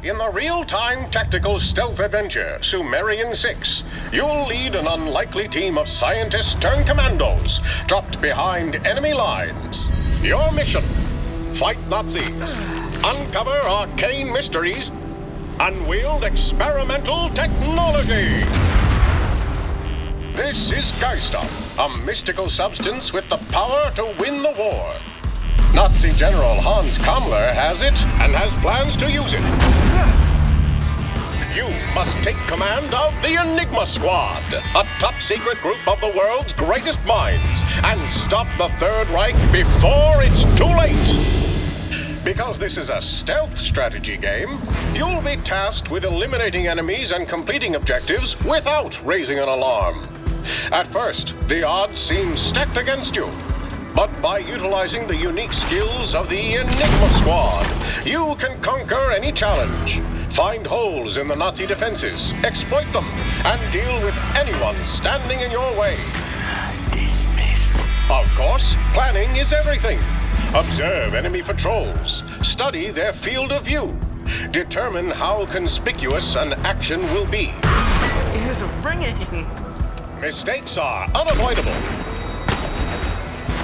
In the real-time tactical stealth adventure, Sumerian 6, you'll lead an unlikely team of scientists turned commandos dropped behind enemy lines. Your mission: fight Nazis, uncover arcane mysteries, unwield experimental technology. This is Geiststoff, a mystical substance with the power to win the war. Nazi General Hans Kammler has it and has plans to use it. You must take command of the Enigma Squad, a top-secret group of the world's greatest minds, and stop the Third Reich before it's too late. Because this is a stealth strategy game, you'll be tasked with eliminating enemies and completing objectives without raising an alarm. At first, the odds seem stacked against you. But by utilizing the unique skills of the Enigma Squad, you can conquer any challenge, find holes in the Nazi defenses, exploit them, and deal with anyone standing in your way. Dismissed. Of course, planning is everything. Observe enemy patrols, study their field of view, determine how conspicuous an action will be. Ears are ringing. Mistakes are unavoidable.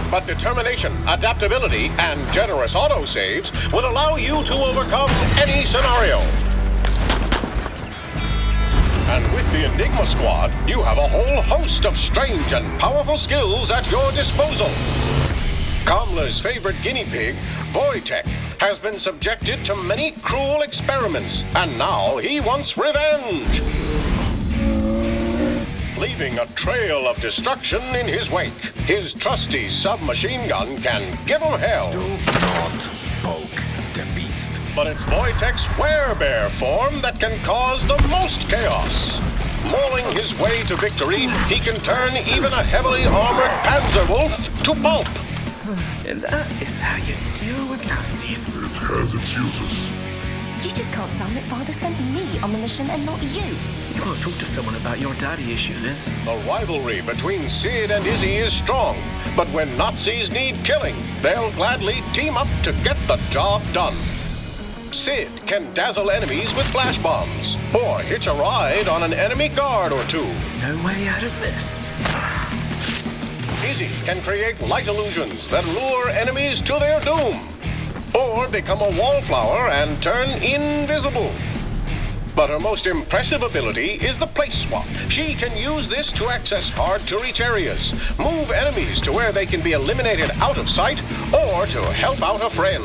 But determination, adaptability, and generous autosaves will allow you to overcome any scenario. And with the Enigma Squad, you have a whole host of strange and powerful skills at your disposal. Kammler's favorite guinea pig, Wojtek, has been subjected to many cruel experiments, and now he wants revenge. Leaving a trail of destruction in his wake, his trusty submachine gun can give him hell. Do not poke the beast. But it's Wojtek's werebear form that can cause the most chaos. Mauling his way to victory, he can turn even a heavily armored panzer wolf to pulp. And that is how you deal with Nazis. It has its uses. You just can't stand that Father sent me on the mission and not you. You won't talk to someone about your daddy issues, is? The rivalry between Sid and Izzy is strong, but when Nazis need killing, they'll gladly team up to get the job done. Sid can dazzle enemies with flash bombs, or hitch a ride on an enemy guard or two. No way out of this. Izzy can create light illusions that lure enemies to their doom, or become a wallflower and turn invisible. But her most impressive ability is the place swap. She can use this to access hard-to-reach areas, move enemies to where they can be eliminated out of sight, or to help out a friend.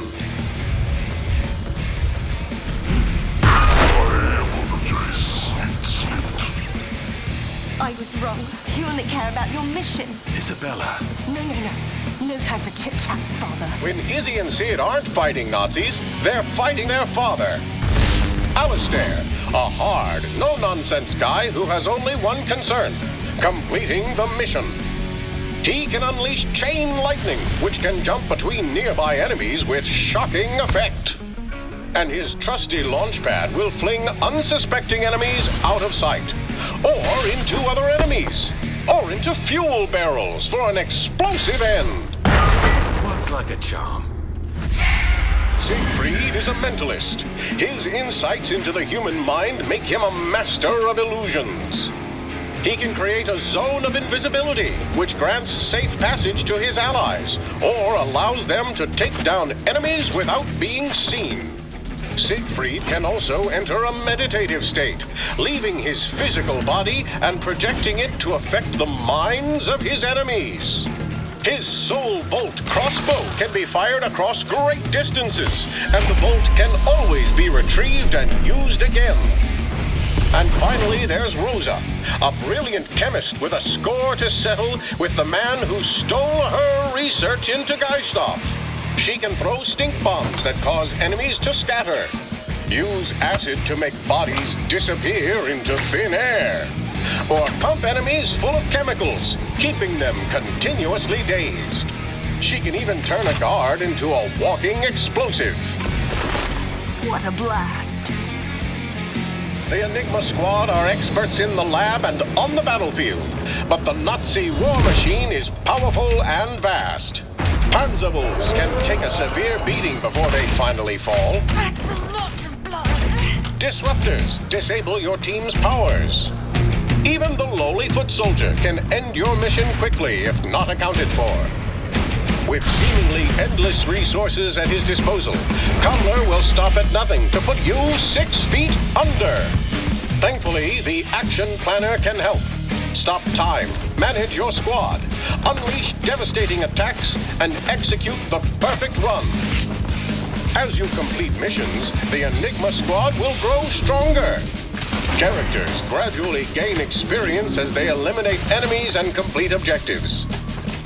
I apologize. It slipped. I was wrong. You only care about your mission. Isabella. No. No time for chit-chat, Father. When Izzy and Sid aren't fighting Nazis, they're fighting their father. Alistair, a hard, no-nonsense guy who has only one concern: completing the mission. He can unleash chain lightning, which can jump between nearby enemies with shocking effect. And his trusty launch pad will fling unsuspecting enemies out of sight, or into other enemies, or into fuel barrels for an explosive end. Works like a charm. Siegfried is a mentalist. His insights into the human mind make him a master of illusions. He can create a zone of invisibility, which grants safe passage to his allies, or allows them to take down enemies without being seen. Siegfried can also enter a meditative state, leaving his physical body and projecting it to affect the minds of his enemies. His soul bolt crossbow can be fired across great distances, and the bolt can always be retrieved and used again. And finally, there's Rosa, a brilliant chemist with a score to settle with the man who stole her research into Geiststoff. She can throw stink bombs that cause enemies to scatter, use acid to make bodies disappear into thin air, or pump enemies full of chemicals, keeping them continuously dazed. She can even turn a guard into a walking explosive. What a blast. The Enigma Squad are experts in the lab and on the battlefield, but the Nazi war machine is powerful and vast. Panzer wolves can take a severe beating before they finally fall. That's a lot of blood. disruptors disable your team's powers. Even the lowly foot soldier can end your mission quickly if not accounted for. With seemingly endless resources at his disposal, Cobbler will stop at nothing to put you 6 feet under. Thankfully, the Action Planner can help. Stop time, manage your squad, unleash devastating attacks, and execute the perfect run. As you complete missions, the Enigma Squad will grow stronger. Characters gradually gain experience as they eliminate enemies and complete objectives.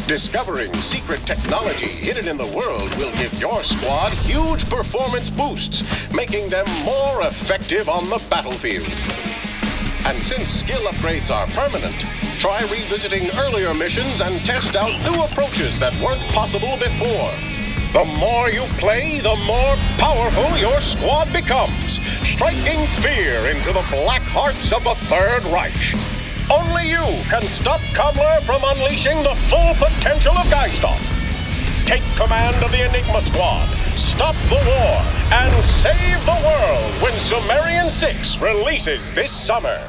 Discovering secret technology hidden in the world will give your squad huge performance boosts, making them more effective on the battlefield. And since skill upgrades are permanent, try revisiting earlier missions and test out new approaches that weren't possible before. The more you play, the more powerful your squad becomes, striking fear into the black hearts of the Third Reich. Only you can stop Cobbler from unleashing the full potential of Geisthoff. Take command of the Enigma Squad, stop the war, and save the world when Sumerian 6 releases this summer.